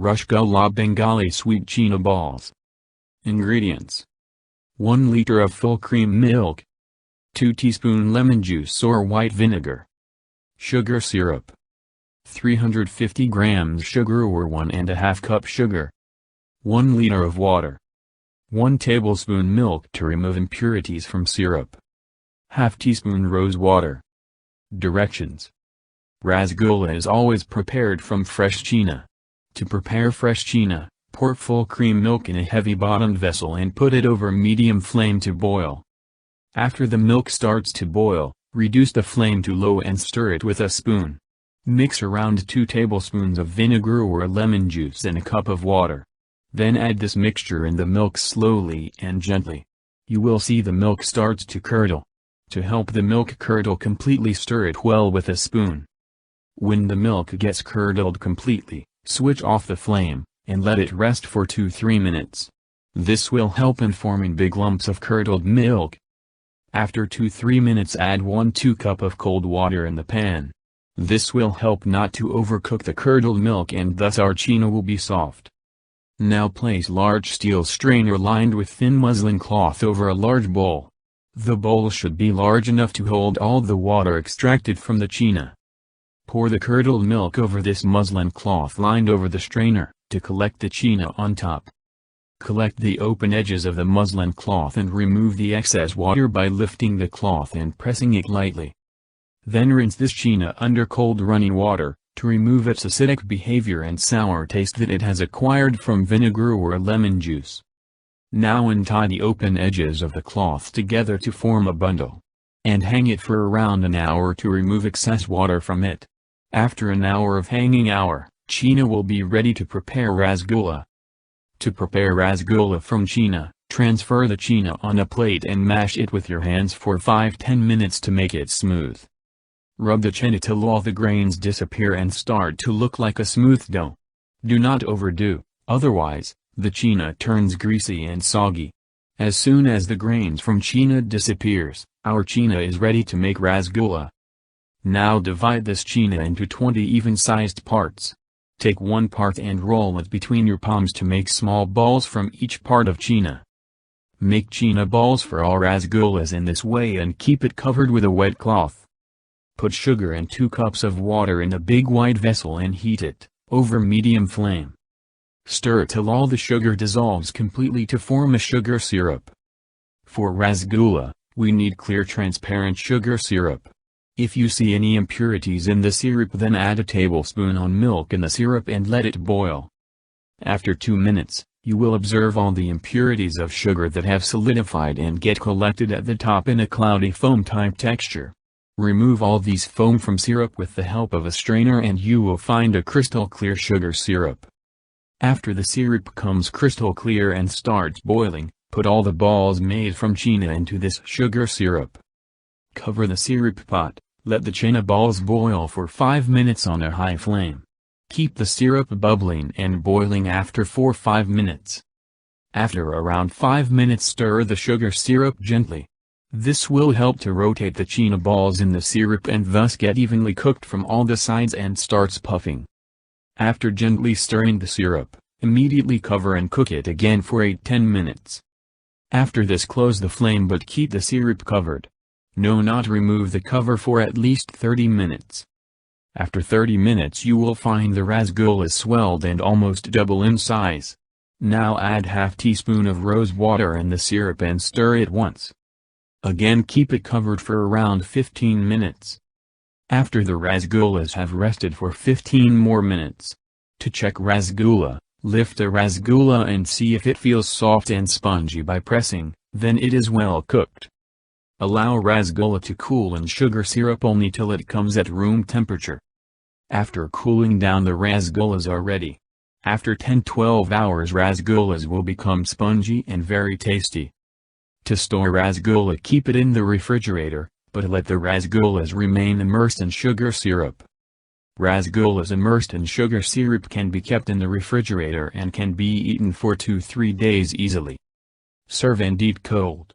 Roshgullah Bengali sweet Chena balls. Ingredients: 1 liter of full cream milk, 2 teaspoon lemon juice or white vinegar, sugar syrup, 350 grams sugar or 1½ cup sugar, 1 liter of water, 1 tablespoon milk to remove impurities from syrup, ½ teaspoon rose water. Directions: Rasgulla is always prepared from fresh Chena. To prepare fresh Chena, pour full cream milk in a heavy-bottomed vessel and put it over medium flame to boil. After the milk starts to boil, reduce the flame to low and stir it with a spoon. Mix around 2 tablespoons of vinegar or lemon juice in a cup of water. Then add this mixture in the milk slowly and gently. You will see the milk starts to curdle. To help the milk curdle completely, stir it well with a spoon. When the milk gets curdled completely, switch off the flame, and let it rest for 2–3 minutes. This will help in forming big lumps of curdled milk. After 2–3 minutes, add 1–2 cup of cold water in the pan. This will help not to overcook the curdled milk and thus our Chena will be soft. Now place large steel strainer lined with thin muslin cloth over a large bowl. The bowl should be large enough to hold all the water extracted from the Chena. Pour the curdled milk over this muslin cloth lined over the strainer, to collect the Chena on top. Collect the open edges of the muslin cloth and remove the excess water by lifting the cloth and pressing it lightly. Then rinse this Chena under cold running water, to remove its acidic behavior and sour taste that it has acquired from vinegar or lemon juice. Now untie the open edges of the cloth together to form a bundle. And hang it for around an hour to remove excess water from it. After an hour of hanging, Chena will be ready to prepare Rasgulla. To prepare Rasgulla from Chena, transfer the Chena on a plate and mash it with your hands for 5–10 minutes to make it smooth. Rub the Chena till all the grains disappear and start to look like a smooth dough. Do not overdo, otherwise, the Chena turns greasy and soggy. As soon as the grains from Chena disappears, our Chena is ready to make Rasgulla. Now divide this Chena into 20 even-sized parts. Take one part and roll it between your palms to make small balls from each part of Chena. Make Chena balls for all Rasgullas in this way and keep it covered with a wet cloth. Put sugar and 2 cups of water in a big wide vessel and heat it, over medium flame. Stir till all the sugar dissolves completely to form a sugar syrup. For Rasgulla, we need clear transparent sugar syrup. If you see any impurities in the syrup, then add a tablespoon on milk in the syrup and let it boil. After 2 minutes, you will observe all the impurities of sugar that have solidified and get collected at the top in a cloudy foam-type texture. Remove all these foam from syrup with the help of a strainer and you will find a crystal clear sugar syrup. After the syrup comes crystal clear and starts boiling, put all the balls made from Chena into this sugar syrup. Cover the syrup pot, let the Chena balls boil for 5 minutes on a high flame. Keep the syrup bubbling and boiling after 4–5 minutes. After around 5 minutes, stir the sugar syrup gently. This will help to rotate the Chena balls in the syrup and thus get evenly cooked from all the sides and starts puffing. After gently stirring the syrup, immediately cover and cook it again for 8–10 minutes. After this, close the flame but keep the syrup covered. No, not remove the cover for at least 30 minutes. After 30 minutes you will find the Rasgulla swelled and almost double in size. Now add ½ teaspoon of rose water in the syrup and stir it once. Again keep it covered for around 15 minutes. After the Rasgullas have rested for 15 more minutes. To check Rasgulla, lift a Rasgulla and see if it feels soft and spongy by pressing, then it is well cooked. Allow Rasgulla to cool in sugar syrup only till it comes at room temperature. After cooling down, the Rasgullas are ready. After 10–12 hours, Rasgullas will become spongy and very tasty. To store Rasgulla, keep it in the refrigerator, but let the Rasgullas remain immersed in sugar syrup. Rasgullas immersed in sugar syrup can be kept in the refrigerator and can be eaten for 2–3 days easily. Serve and eat cold.